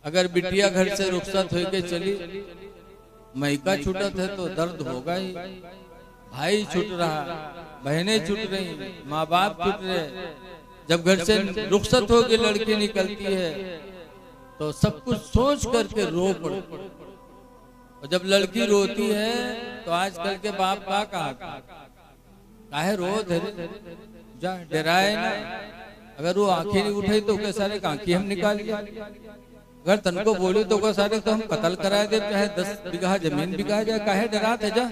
अगर बिटिया घर से रुखसत होके चली, मैका छूटत है तो दर्द होगा ही। भाई छूट रहा, बहनें छूट रही, माँ बाप छूट रहे। जब घर से रुखसत होके लड़की निकलती है तो सब कुछ सोच करके रो पड़ती। और जब लड़की रोती है तो आजकल के बाप का कहा काहे रो धरे जा, डराए ना। अगर वो आंखें नहीं उठाई तो क्या सारे आंखें हम निकाल लिया। अगर तनको बोले तो क्या सारे तो हम कत्ल करा दे, चाहे 10 बीघा जमीन बिका जाए, काहे डरात है जा।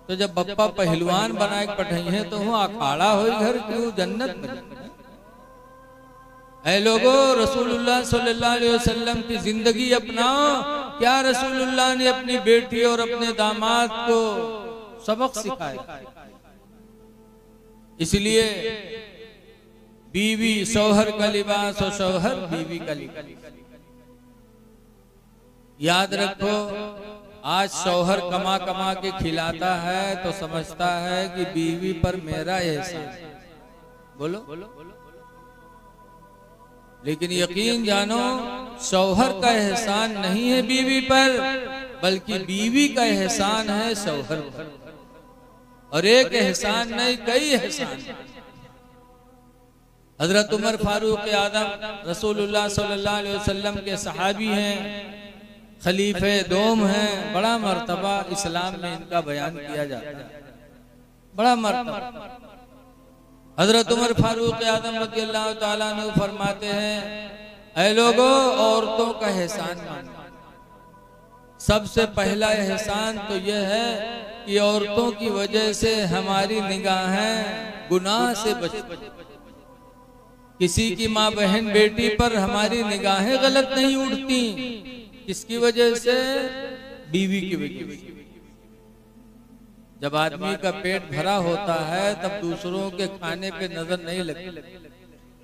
तो जब बप्पा पहलवान बनाए पठाई है तो वो अखाड़ा हो घर क्यों जन्नत में। ऐ लोगो, रसूलुल्लाह सल्लल्लाहु अलैहि वसल्लम की जिंदगी अपनाओ। क्या रसूलुल्लाह ने अपनी बेटी और अपने दामाद को सबक सिखाया। इसलिए बीवी शौहर का लिबास और शौहर बीवी का लिबास। याद रखो, आज शौहर कमा कमा के खिलाता है तो समझता है कि बीवी पर मेरा एहसान। बोलो, लेकिन यकीन जानो, शौहर का एहसान नहीं है बीवी पर, बल्कि बीवी का एहसान है शौहर पर। और एक एहसान नहीं, कई एहसान। हजरत उमर फारूक आदम रसूलुल्लाह सल्लल्लाहु अलैहि वसल्लम के सहाबी हैं, खलीफे दोम हैं। बड़ा मर्तबा इस्लाम में इनका बयान किया जाता है, बड़ा मर्तबा। हजरत उमर फारूक आदम रज़ियल्लाहु ताला अन्हु फरमाते हैं, ऐ लोगो, औरतों का एहसान मानो। सबसे पहला एहसान तो यह है कि औरतों की वजह से हमारी निगाहें गुनाह से बचती। किसी की माँ बहन बेटी पर हमारी निगाहें गलत नहीं उठती। किसकी वजह से? बीवी की वजह से। जब आदमी का पेट भरा होता है तब दूसरों के खाने पे नजर नहीं लगती।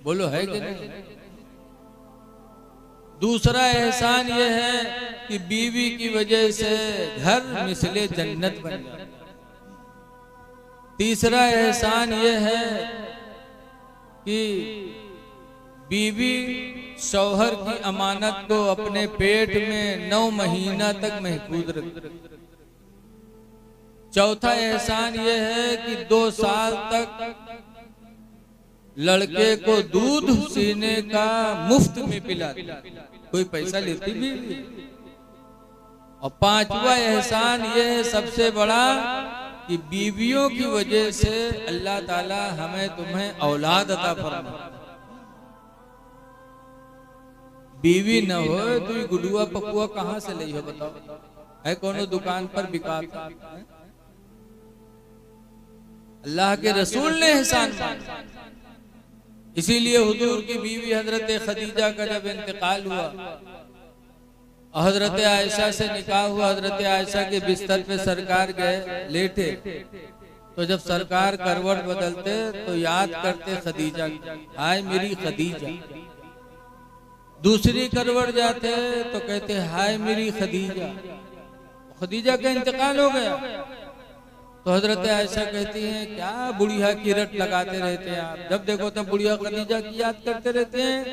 बोलो है कि नहीं? दूसरा एहसान यह है कि बीवी की वजह से घर मिसले जन्नत बन जाता। तीसरा एहसान यह है कि बीवी शौहर की अमानत को अपने पेट में 9 महीना तक महफूज रखती। चौथा एहसान यह है कि 2 साल तक लड़के को दूध सीने का मुफ्त में पिलाती, कोई पैसा लेती भी। और 5वां एहसान यह है सबसे बड़ा कि बीवियों की वजह से अल्लाह ताला हमें तुम्हें औलाद अता फरमाता। बीवी न हो तो ये गुडुआ पकुआ कहाँ से ली हो बताओ? है कोनो दुकान पर बिका? अल्लाह के रसूल ने एहसान माना। इसीलिए हुजूर की बीवी हजरत खदीजा का जब इंतकाल हुआ, हजरत आयशा से निकाह हुआ, हजरत आयशा के बिस्तर पे सरकार गए लेटे, तो जब सरकार करवट बदलते तो याद करते खदीजा, हाय मेरी खदीजा। दूसरी करवट जाते तो कहते हाय मेरी खदीजा। खदीजा का इंतकाल हो गया तो हजरत आयशा कहती हैं, क्या बुढ़िया की रट लगाते रहते हैं आप, जब देखो तब बुढ़िया खदीजा की याद करते रहते हैं।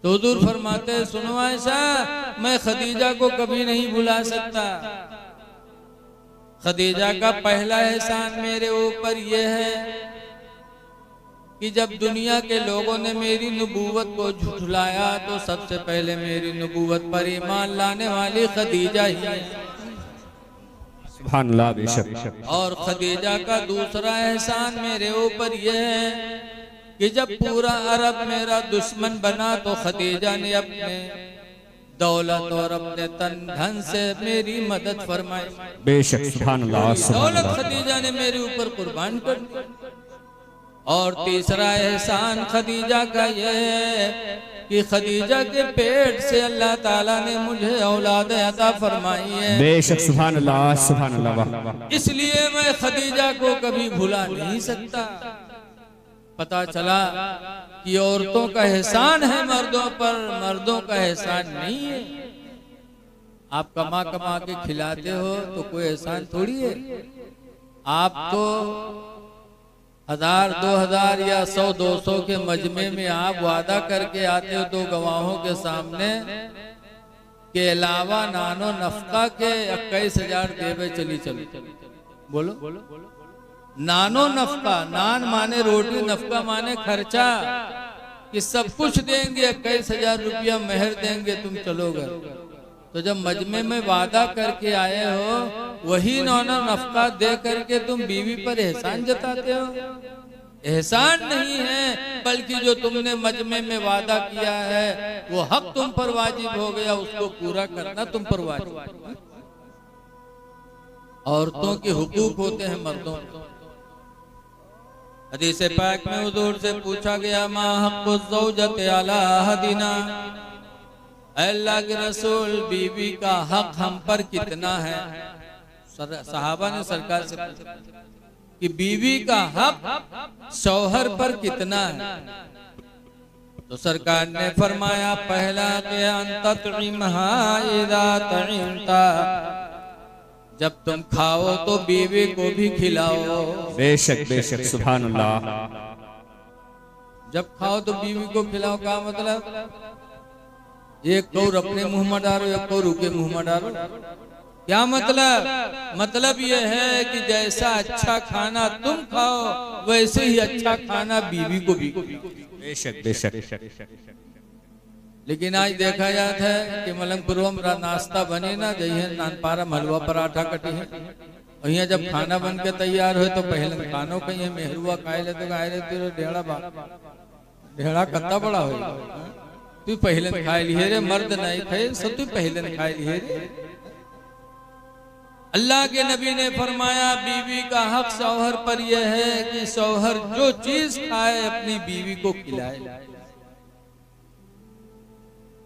तो हुजूर फरमाते हैं, सुनो आयशा, मैं खदीजा को कभी नहीं भुला सकता। खदीजा का पहला एहसान मेरे ऊपर यह है कि जब दुनिया के लोगों ने मेरी नबूवत को झुठलाया तो सबसे पहले मेरी नबूवत पर ईमान लाने वाली खदीजा ही है। सुभान अल्लाह, बेशक। और खदीजा का दूसरा एहसान मेरे ऊपर यह है कि जब पूरा अरब मेरा दुश्मन बना तो खदीजा ने अपने दौलत और अपने तन धन से मेरी मदद फरमाई। बेशक, सुभान अल्लाह। दौलत खदीजा ने मेरे ऊपर कुर्बान कर दी। और तीसरा एहसान खदीजा का यह है कि खदीजा के पेट से अल्लाह ताला ने मुझे औलाद अता फरमाई है। बेशक, सुभान अल्लाह, सुभान अल्लाह। इसलिए मैं खदीजा को कभी भुला नहीं सकता। पता चला कि औरतों का एहसान है मर्दों पर, मर्दों का एहसान नहीं है। आप कमा कमा के खिलाते हो तो कोई एहसान थोड़ी है। आप तो 1000 2000 या 100 200 के मजमे में आप वादा करके आते हो दो गवाहों के सामने के अलावा नानो नफका के 21,000 देवे चली चली। बोलो नानो नफका, नान माने रोटी, नफका माने खर्चा, कि सब कुछ देंगे, 21,000 रुपया मेहर देंगे, तुम चलोगे। तो जब मजमे में वादा करके आए हो वही नानो नफका दे करके तुम बीवी पर एहसान जताते हो। एहसान नहीं है, बल्कि जो तुमने मजमे में वादा किया है वो हक तुम पर वाजिब हो गया, उसको पूरा करना तुम पर वाजिब। औरतों के हुकूक होते हैं मर्दों। हदीस पाक में हुजूर से पूछा गया, मा हक़्क़ु ज़ौजति अला अहदिना, अल्लाह के रसूल बीवी का हक हम पर कितना है। सहाबा ने सरकार से पूछा कि बीवी का हक शौहर पर कितना है। तो सरकार ने फरमाया, पहला के अंततइमहा इज़ा तइमता, जब तुम खाओ तो बीवी को भी खिलाओ। बेशक बेशक सुभान अल्लाह। जब खाओ तो बीवी को खिलाओ का मतलब एक कौर अपने मुंह में डालो, एक कौर के मुंह में डालो। क्या मतलब? मतलब ये है कि जैसा अच्छा खाना तुम खाओ वैसे ही अच्छा खाना बीवी को भी। बेशक बेशक। लेकिन आज देखा जाता है कि मलंगपुर में नाश्ता बने ना जइए नानपारा हलवा पराठा कटी है, और यहाँ जब खाना बन के तैयार हो तो पहले खानो कहीं मेहरुआ खाए ले तो खाए ले ढेड़ा कत्ता बड़ा हो, तू पहले खाए लिए रे, मर्द नहीं खाए सब तू पहले खाए लिए रे। अल्लाह के नबी ने फरमाया, बीवी का हक शौहर पर यह है कि शौहर जो चीज खाए अपनी बीवी को खिलाए।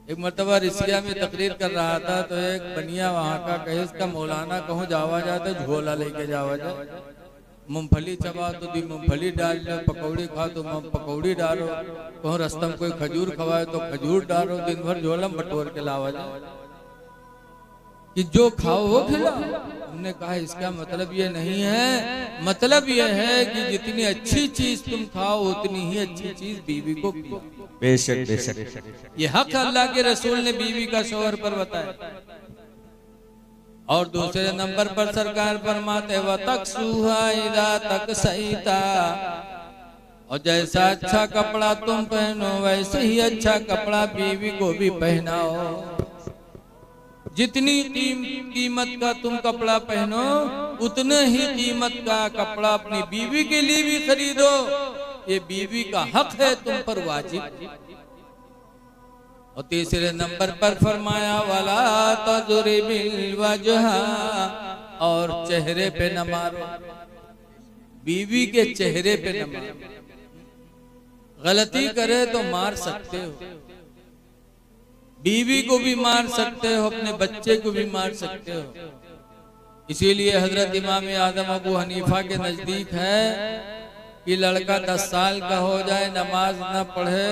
एक मर्तबा रिसिया में तकरीर कर रहा था तो एक बनिया वहां का कहे, इसका मौलाना कहूँ जावा जाता झोला लेके जावा जाए, मूंगफली चबा तो दी मूंगफली डाल लो, पकौड़ी खाओ तो पकौड़ी डालो, कहूँ रास्ता में कोई खजूर खवाए तो खजूर डालो, दिन भर झोलम बटोर के लावा जाए कि जो खाओ वो खिलाओ। हमने कहा इसका मतलब ये नहीं है, मतलब ये है कि जितनी अच्छी चीज तुम खाओ उतनी ही अच्छी चीज बीवी को खिलाओ। बेशक बेशक। ये हक अल्लाह के रसूल ने बीवी का शौहर पर बताया। और दूसरे नंबर पर सरकार फरमाते, व तकसूहा इज़ा तकसईता, और जैसा अच्छा कपड़ा तुम पहनो वैसे ही अच्छा कपड़ा बीवी को भी पहनाओ। जितनी कीमत का तुम कपड़ा पहनो उतने ही कीमत का कपड़ा अपनी बीवी के लिए भी खरीदो। ये बीवी का हक है तुम पर वाजिब। और तीसरे नंबर पर फरमाया, वला तज़रिबिल वजहा, और चेहरे पे न मारो, बीवी के चेहरे पे न मारो। गलती करे तो मार सकते हो, बीवी को भी मार सकते हो, अपने बच्चे को भी मार सकते हो। इसीलिए हजरत इमाम आदम अबू हनीफा के नजदीक है कि लड़का 10 साल का हो जाए नमाज न पढ़े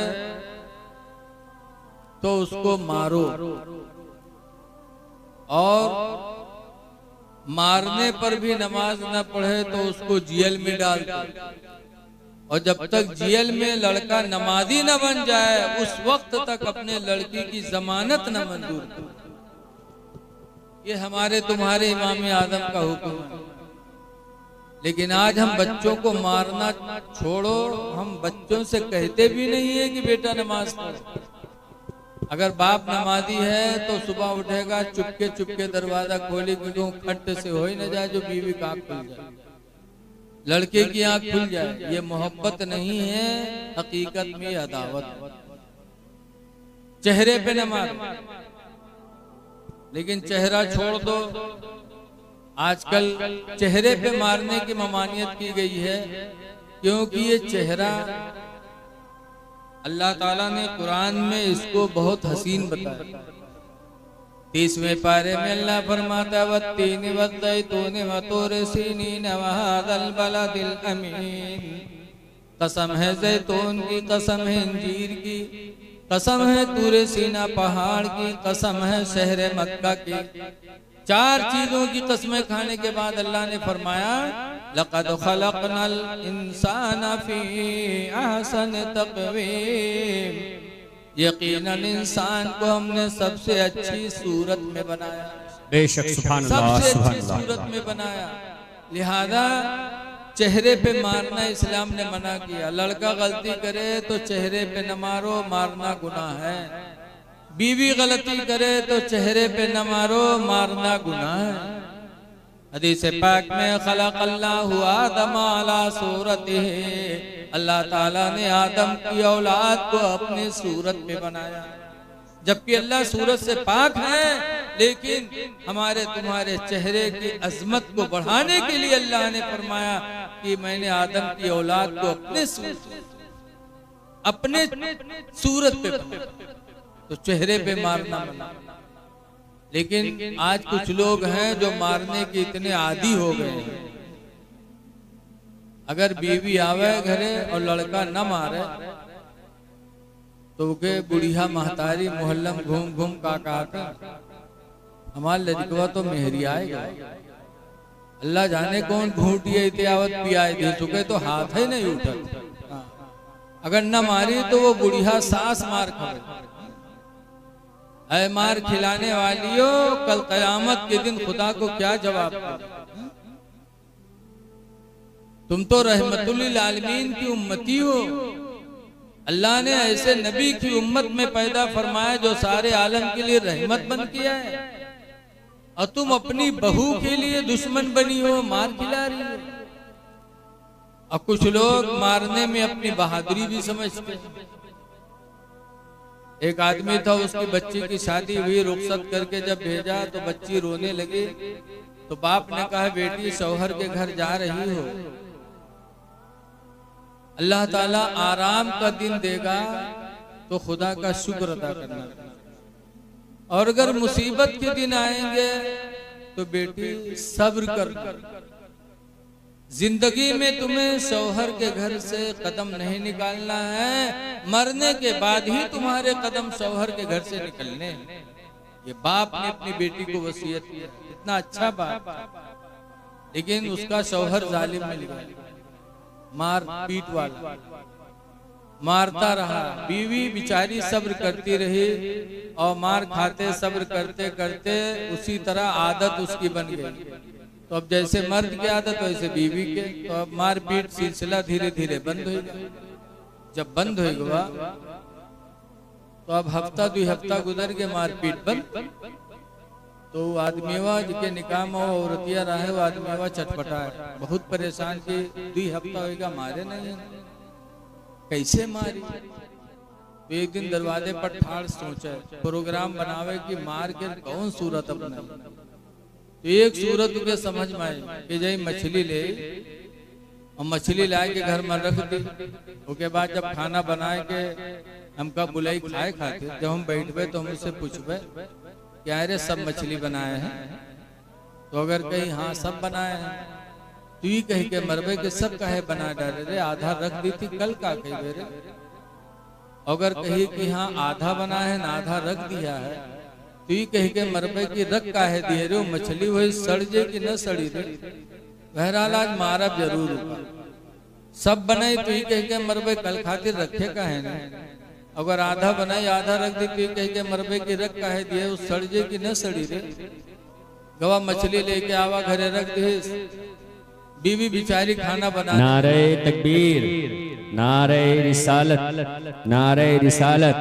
तो उसको मारो, और मारने पर भी नमाज न पढ़े तो उसको जेल में डाल दो। और जब तक जेल में लड़का नमाजी न बन जाए उस वक्त तक अपने लड़की की जमानत न मंजूर करो। ये हमारे तुम्हारे इमाम आदम का हुक्म है। लेकिन आज हम बच्चों को मारना छोड़ो, हम बच्चों से कहते भी नहीं है कि बेटा नमाज पढ़ो। अगर बाप नमाजी है तो सुबह उठेगा चुपके चुपके दरवाजा खोले कि खट से हो ही न जाए जो बीवी का आँख खुल जाए, लड़के की आंख खुल जाए। ये मोहब्बत नहीं है, हकीकत में अदावत। चेहरे पे न मारो, लेकिन चेहरा छोड़ दो। आजकल चेहरे पे मारने की ममानियत की गई है, क्योंकि ये चेहरा अल्लाह ताला ने कुरान में इसको बहुत हसीन बताया। 30वें पारे में अल्लाह फरमाता, वत्तीन वज़्ज़ैतून वतूर सीनीन वहाज़ल बलदिल अमीन, कसम है जैतून की, कसम है अंजीर की, कसम है तूर सीना पहाड़ की, कसम है शहर मक्का की। 4 चीजों की कस्में खाने के बाद अल्लाह ने फरमाया लक़द खलक़नल इंसाना फी अहसन तक़वीम, यकीनन इंसान को हमने सबसे अच्छी सूरत में बनाया, बेशक सुभान अल्लाह सबसे सुभान अच्छी अल्लाह। सूरत में बनाया। लिहाजा चेहरे पे मारना इस्लाम ने मना किया। लड़का गलती करे तो चेहरे पे न मारो, मारना गुनाह है। बीवी गलती करे तो चेहरे पे न मारो, मारना गुनाह है। हदीस पाक में खलक़ल्लाहु आदम अला सूरतिही, अल्लाह ताला ने आदम की औलाद को अपनी सूरत में बनाया। जबकि अल्लाह सूरत से पाक है, लेकिन हमारे तुम्हारे चेहरे की अजमत को बढ़ाने के लिए अल्लाह ने फरमाया कि मैंने आदम की औलाद को अपने सूरत पे बनाया, तो चेहरे पे मारना मना। लेकिन आज कुछ लोग हैं जो मारने के इतने आदी हो गए हैं। अगर बीवी आवे घरे और लड़का न मारे तो के बुढ़िया महतारी मोहल्ला में घूम घूम का हमार लड़कवा तो मेहरी आएगा। अल्लाह जाने कौन घूटिया इतियावत पियाए दे चुके तो हाथ ही नहीं उठा। अगर न मारी तो वो बुढ़िया सास मार खाए। ऐ मार खिलाने वालियों, कल कयामत के दिन खुदा को क्या जवाब दो? तुम तो रहमतुल आलमीन की उम्मती हो। अल्लाह ने ऐसे नबी की उम्मत में पैदा फरमाया जो सारे आलम के लिए रहमत बन किया है, और तुम अपनी बहू के लिए दुश्मन बनी हो, मार खिला रही हो। और कुछ लोग मारने में अपनी बहादुरी भी समझते हैं। एक आदमी था, उसकी बच्ची की शादी हुई, रुखसत करके जब भेजा तो बच्ची रोने लगी। तो बाप ने कहा बेटी शौहर के घर जा रही हो, अल्लाह ताला आराम का दिन देगा तो खुदा का शुक्र अदा करना, और अगर मुसीबत के दिन आएंगे तो बेटी सब्र कर। जिंदगी में तुम्हें शौहर के घर से कदम नहीं निकालना है, मरने के बाद ही तुम्हारे कदम शौहर के घर से निकलने। ये बाप ने अपनी बेटी को वसीयत किया, इतना अच्छा बाप, लेकिन उसका शौहर जालिम मिल गया, मार पीट वाला, मारता रहा। बीवी बेचारी सब्र करती रही, और मार खाते सब्र करते करते उसी तरह आदत उसकी बन गई। तो अब जैसे मर्द की आदत वैसे बीवी के, तो अब मारपीट सिलसिला धीरे धीरे बंद हो गया। जब बंद हो गया तो अब हफ्ता 2 हफ्ता गुजर के मारपीट बंद। तो आदमीवा के निकाह में औरतिया रहे, वो आदमीवा चटपटा है, बहुत परेशान की 2 हफ्ता होगा मारे नहीं, कैसे मारी। तो एक दिन दरवाजे पर ठाड़ सोचा प्रोग्राम बनावे कि मार के कौन सूरत अपना। तो एक सूरत के समझ में आई कि जय मछली ले, और मछली लाए के घर में रख दी। उसके बाद जब खाना बनाए के हमका बुलाई खाए खाते, जब हम बैठबे तो हम उससे पूछबे क्या रे सब मछली बनाए हैं? तो अगर कहीं हाँ सब बनाए हैं, तू ही कही के मरबे के सब कहे बना डाले रे, आधा रख दी थी कल का कही रे। अगर कही कि हाँ आधा बना है ना आधा रख दिया है, तू ही कही के मरबे की रख काहे दिए रे, मछली वही सड़ जे कि न सड़ी रे। बहरहाल आज मारब जरूर होगा, सब बनाई तू ही कही के मरबे कल खातिर रखे काहे ना। अगर आधा बनाई आधा रख दी तू ही कही के मरबे की रख काहे दिए, वो सड़ जे कि न सड़ी रे। गवा मछली लेके आवा घरे रख दे। बीवी बिचारी खाना बना, नारे तकबीर, नारे रिसालत, नारे रिसालत।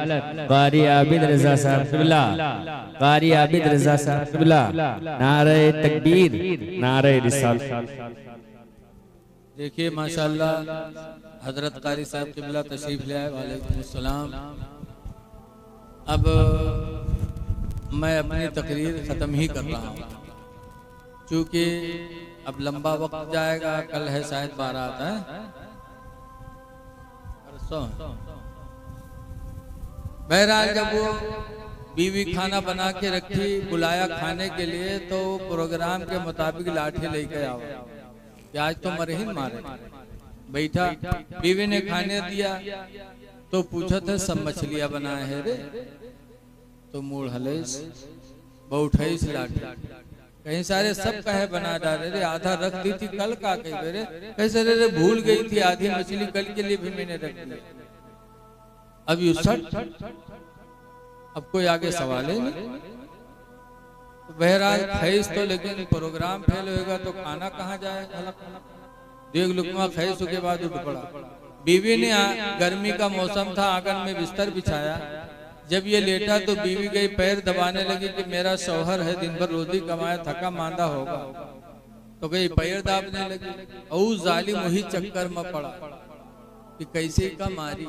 कारी आबिद रजा साहब क़िबला, कारी आबिद रजा साहब क़िबला, नारे तकबीर, नारे रिसालत। देखिए माशाअल्लाह हजरत कारी साहब क़िबला तशरीफ ले आए। वालेकुम अस्सलाम। अब मैं अपनी तकरीर ख़त्म ही कर रहा हूँ, क्योंकि अब लंबा वक्त जाएगा। कल है शायद बारात है, परसों। बहरहाल जब वो बीवी खाना बना के रखी, बुलाया खाने के लिए, तो प्रोग्राम के मुताबिक लाठी लेके आओ कि आज तो मरे ही मारे। बैठा, बीवी ने खाने दिया तो पूछा था सब मछलियां बनाए हैं रे, तो मूड हलेस बहुठाईस लाठी कहीं सारे सब कहे बना डाले रे, आधा रख दी थी कल का कही रे, कैसे रे भूल गई थी आधी मछली कल के लिए भी मैंने रख दी। अब यू सट, अब कोई आगे सवाल ही नहीं। तो बहरहाल खैस तो, लेकिन प्रोग्राम फेल होएगा तो खाना कहाँ जाएगा। एक लुकमा खैस के बाद उठ पड़ा। बीवी ने गर्मी का मौसम था, आंगन में बिस्तर बिछाया। जब ये लेटा तो बीवी गई पैर दबाने लगी कि मेरा शौहर है, दिन भर रोजी कमाया, थका मांदा होगा। तो गई पैर दाबने लगी। और जालिम वही चक्कर में पड़ा कि कैसे का मारी।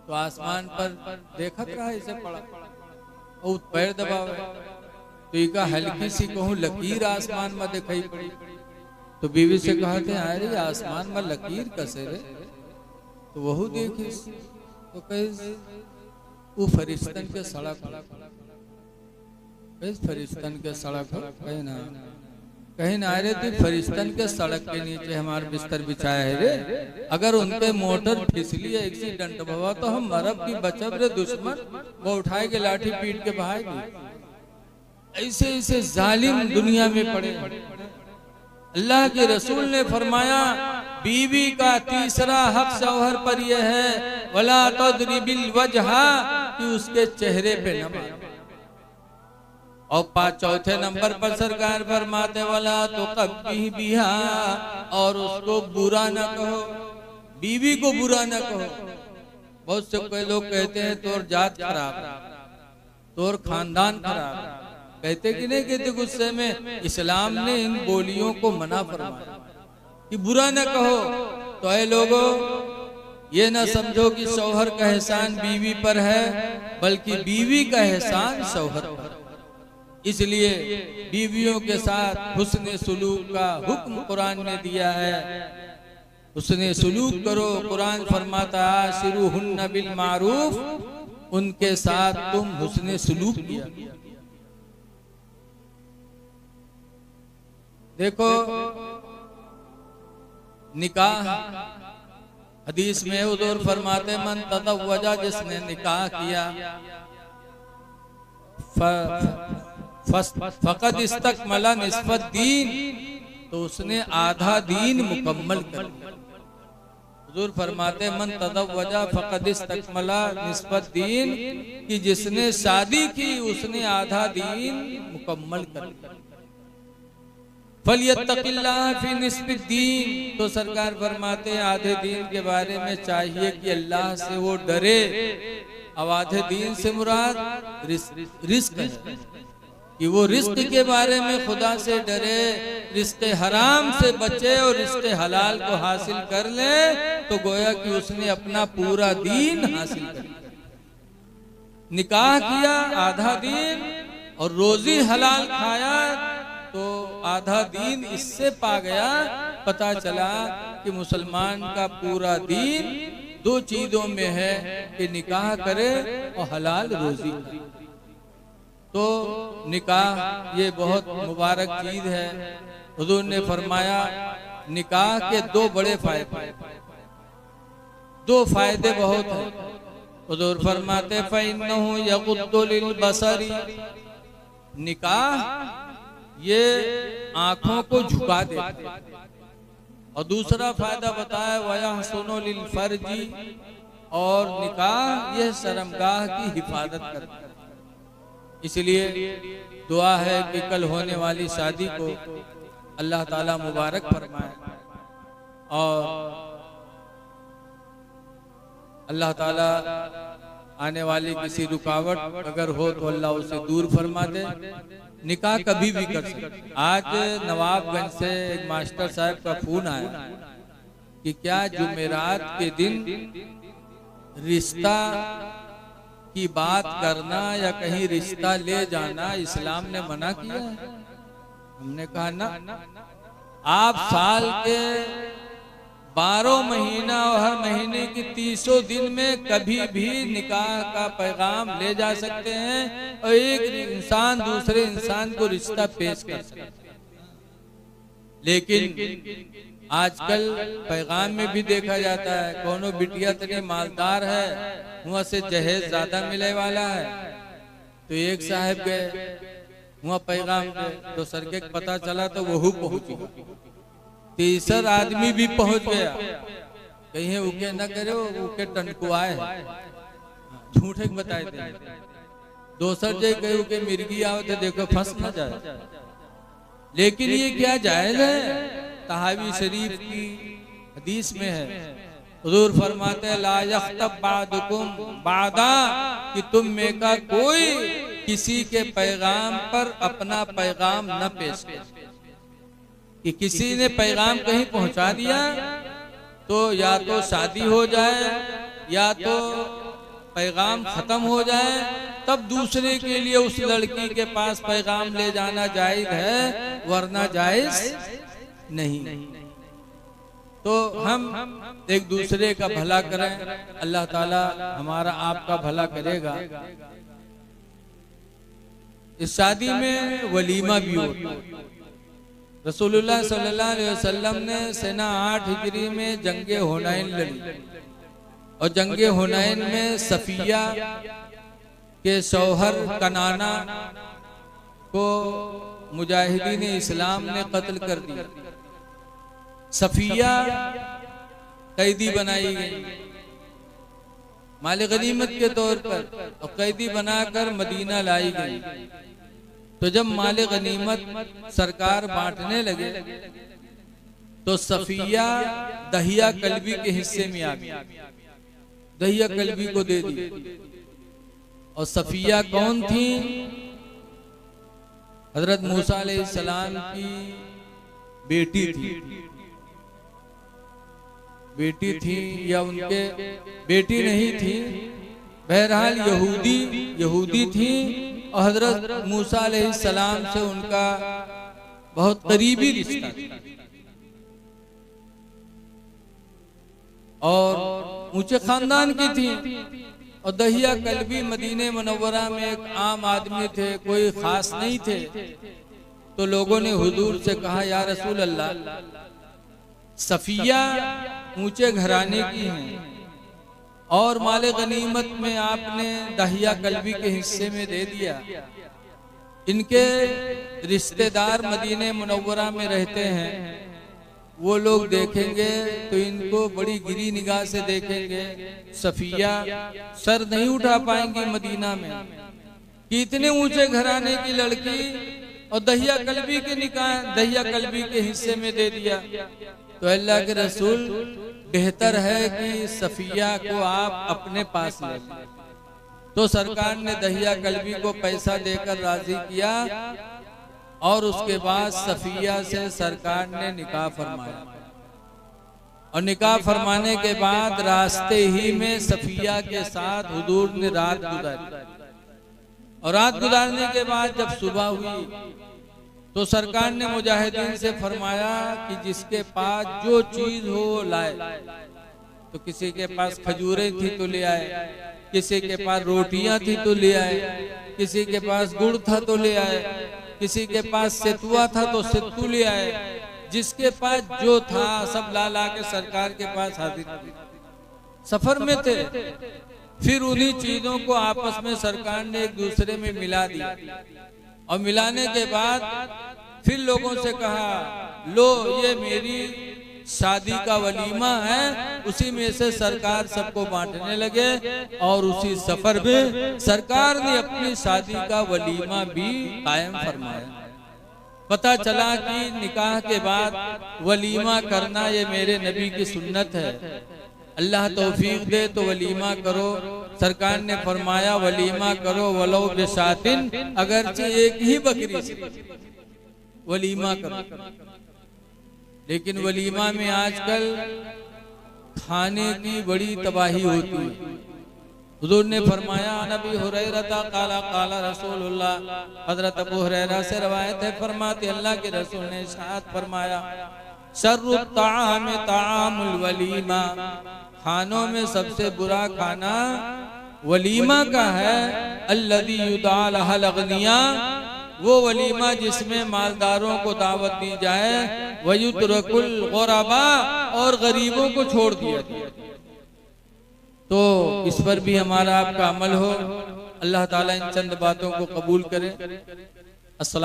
तो आसमान पर देखत रहा इसे पड़ा और पैर दबावे। तो इका हल्की सी कहूँ लकीर आसमान में दिखाई पड़ी। तो बीवी से कहा थे अरे आसमान में लकीर कैसे रे। तो वह देखी तो कहे वो फरिश्तन के सड़क, फरिश्तन के सड़क कहीं ना अरे तू फरिश्तन के सड़क के नीचे हमारा बिस्तर बिछाया है रे। अगर उनके मोटर फिसली एक्सीडेंट हुआ तो हम मरब की बचब रे, दुश्मन वो उठाए के लाठी पीट के बहाएगी। ऐसे ऐसे जालिम दुनिया में पड़े। अल्लाह के रसूल ने फरमाया बीवी का तीसरा हक शौहर पर यह है वला तदरिबिल वजहा, कि उसके चेहरे पे न मारो। और चौथे नंबर पर सरकार फरमाते वाला तो कभी बिहा, और उसको बुरा न कहो, बीवी को बुरा न कहो। बहुत से कोई लोग कहते हैं तोर जात खराब, तोर खानदान खराब, कहते कि नहीं कहते गुस्से में। इस्लाम ने इन बोलियों को मना फरमाया कि बुरा न कहो। तो ऐ लोगों ये न समझो कि शौहर का एहसान बीवी पर है, बल्कि बीवी का एहसान शौहर पर। इसलिए बीवियों के साथ हुस्ने सुलूक का हुक्म कुरान ने दिया है। हुस्ने सुलूक करो। कुरान फरमाता आशिरुहुन्ना बिल मारूफ, उनके साथ तुम हुस्ने सुलूक किया। देखो निकाह हदीस में हुजूर फरमाते मन तज़व्वजा, जिसने निकाह किया फक़द इस्तकमला निस्फ़त दीन, तो उसने आधा दीन मुकम्मल कर लिया। हुजूर फरमाते मन तज़व्वजा फक़द इस्तकमला निस्फ़त दीन, कि जिसने शादी की उसने आधा दीन मुकम्मल कर लिया। फलियत्तक़िल्लाह फी निस्फ़िद दीन, तो सरकार फरमाते हैं आधे दीन के बारे में चाहिए कि अल्लाह से वो डरे। अब आधे दीन से मुराद रिस्क है, कि वो रिस्क के बारे में खुदा से डरे, रिस्क हराम से बचे और रिस्क हलाल को हासिल कर ले, तो गोया कि उसने अपना पूरा दीन हासिल कर लिया। निकाह किया आधा दीन, और रोजी हलाल खाया तो आधा दीन इससे पा गया। पता चला कि मुसलमान का पूरा दीन दो चीजों में है कि निकाह करे और हलाल रोजी करे। तो निकाह ये बहुत मुबारक चीज है। हुजूर ने फरमाया निकाह के दो बड़े फायदे, दो फायदे बहुत हैं। हुजूर फरमाते फ़इन्नहु यग़ुद्दु लिल बसरी, निकाह ये आंखों को झुका देता। और दूसरा फायदा बताया वयहसुनु लिल फर्जी, और निकाह यह शर्मगाह की हिफाजत करता है। इसलिए दुआ है कि कल होने वाली शादी को अल्लाह ताला मुबारक फरमाए, और अल्लाह ताला आने वाली किसी रुकावट अगर हो तो अल्लाह उसे दूर फरमा दे। निकाह कभी भी कर सकते। आज नवाबगंज से एक मास्टर साहब का फोन आया कि क्या जुमेरात के दिन रिश्ता की बात करना या कहीं रिश्ता ले जाना इस्लाम ने मना किया है। हमने कहा ना, आप साल के 12 महीना और हर महीने की 30 दिन में कभी भी निकाह का पैगाम ले जा सकते हैं और एक इंसान दूसरे इंसान को रिश्ता पेश कर सकते हैं। लेकिन आजकल पैगाम में भी देखा जाता है कोनो बिटिया तने मालदार है, वहां से जहेज ज्यादा मिले वाला है। तो एक साहब गए वहाँ पैगाम दे। तो सरके पता चला तो वह पहुंची। तीसर आदमी भी पहुंच गया, कहीं उके न करे उके टनकुआए झूठे बताए थे। दोसर जे कहे के मिर्गी आओ तो देखो फंस न जाए। लेकिन ये क्या जायज है? तहावी शरीफ की हदीस में है, हुजूर फरमाते हैं ला यख्तब बादुकुम बादा, कि तुम में का कोई किसी के पैगाम पर अपना पैगाम न पेश करे। कि किसी ने पैगाम कहीं पहुंचा दिया तो या तो शादी हो जाए या तो पैगाम खत्म हो जाए, तब दूसरे के लिए उस लड़की के पास पैगाम ले जाना जायज है, वरना जायज नहीं। तो हम एक दूसरे का भला करें, अल्लाह ताला हमारा आपका भला करेगा। इस शादी में वलीमा भी होता। रसूलुल्लाह सल्लल्लाहु अलैहि वसल्लम ने सना 8 हिजरी में जंगे हुनैन लड़ी, और जंगे हुनैन में सफिया के शौहर कनाना को मुजाहिदीन इस्लाम ने कत्ल कर दिया। सफिया कैदी बनाई गई माल गनीमत के तौर पर, और कैदी बनाकर मदीना लाई गई। तो जब माल गनीमत सरकार बांटने लगे तो सफिया दहिया कल्बी के हिस्से में आ गई, दहिया कल्बी को दे दी। और सफिया कौन थी? हजरत मूसा अलैहिस्सलाम की बेटी थी। बेटी थी या उनके बेटी नहीं थी, बहरहाल यहूदी थी। और हजरत मूसा अलैहिस्सलाम से उनका बहुत करीबी रिश्ता था, और ऊंचे खानदान की थी। और दहिया कल्बी मदीने मुनव्वरा में एक आम आदमी थे, कोई खास नहीं थे। तो लोगों ने हुजूर से कहा या रसूल अल्लाह, सफिया ऊंचे घराने की हैं और माले गनीमत में आपने दहिया कल्बी के हिस्से में दे दिया। इनके रिश्तेदार मदीने मुनव्वरा में रहते हैं, वो लोग देखेंगे तो इनको बड़ी गिरी निगाह से देखेंगे। सफिया सर नहीं उठा पाएंगी मदीना में कि इतने ऊंचे घराने की लड़की, और दहिया कल्बी के निकाह दहिया कल्बी के हिस्से में दे दिया। तो अल्लाह के रसूल, बेहतर है कि सफिया को आप अपने पास ले। तो सरकार ने दहिया कल्बी को पैसा देकर राजी किया, और उसके बाद सफिया से सरकार ने निकाह फरमाया। और निकाह फरमाने के बाद रास्ते ही में सफिया के साथ हुजूर ने रात गुजारी। और रात गुजारने के बाद जब सुबह हुई तो सरकार ने मुजाहिदीन से फरमाया कि जिसके पास जो चीज हो लाए। तो किसी के पास खजूरें थी तो ले आए, किसी के पास रोटियां थी तो ले आए, किसी के पास गुड़ था तो ले आए, किसी के पास सेतुआ था तो सेतु ले आए। जिसके पास जो था सब ला ला के सरकार के पास हाजिर। सफर में थे, फिर उन्हीं चीजों को आपस में सरकार ने एक दूसरे में मिला दिया। और मिलाने के बाद फिर लोगों से कहा, लो ये मेरी शादी का वलीमा है। उसी में से सरकार सबको बांटने लगे, और उसी सफर में सरकार ने अपनी शादी का वलीमा भी कायम फरमाया। पता चला कि निकाह के बाद वलीमा करना ये मेरे नबी की सुन्नत है। अल्लाह तौफीक दे तो वलीमा करो। सरकार ने फरमाया वलीमा करो वलो बिशातिन, अगरचे एक ही बकरी से वलीमा करो। लेकिन वलीमा में आजकल खाने की बड़ी तबाही होती है। हुजूर ने फरमाया नबी हुरैरा काला काला रसूलुल्लाह, हजरत अबू हुरैरा से रवायत है, फरमाते अल्लाह के रसूल ने इरशाद फरमाया शर्रु ताआम ताआमुल वलीमा, खानों में सबसे बुरा खाना वलीमा का है। अल्लज़ी युदाल अहल अगनिया, वो वलीमा जिसमें मालदारों को दावत दी जाए, वयुतरकुल गुरबा, और गरीबों को छोड़ दिया जाए। तो इस पर भी हमारा आपका अमल हो। अल्लाह ताला इन चंद बातों को कबूल करे। अस्सलाम।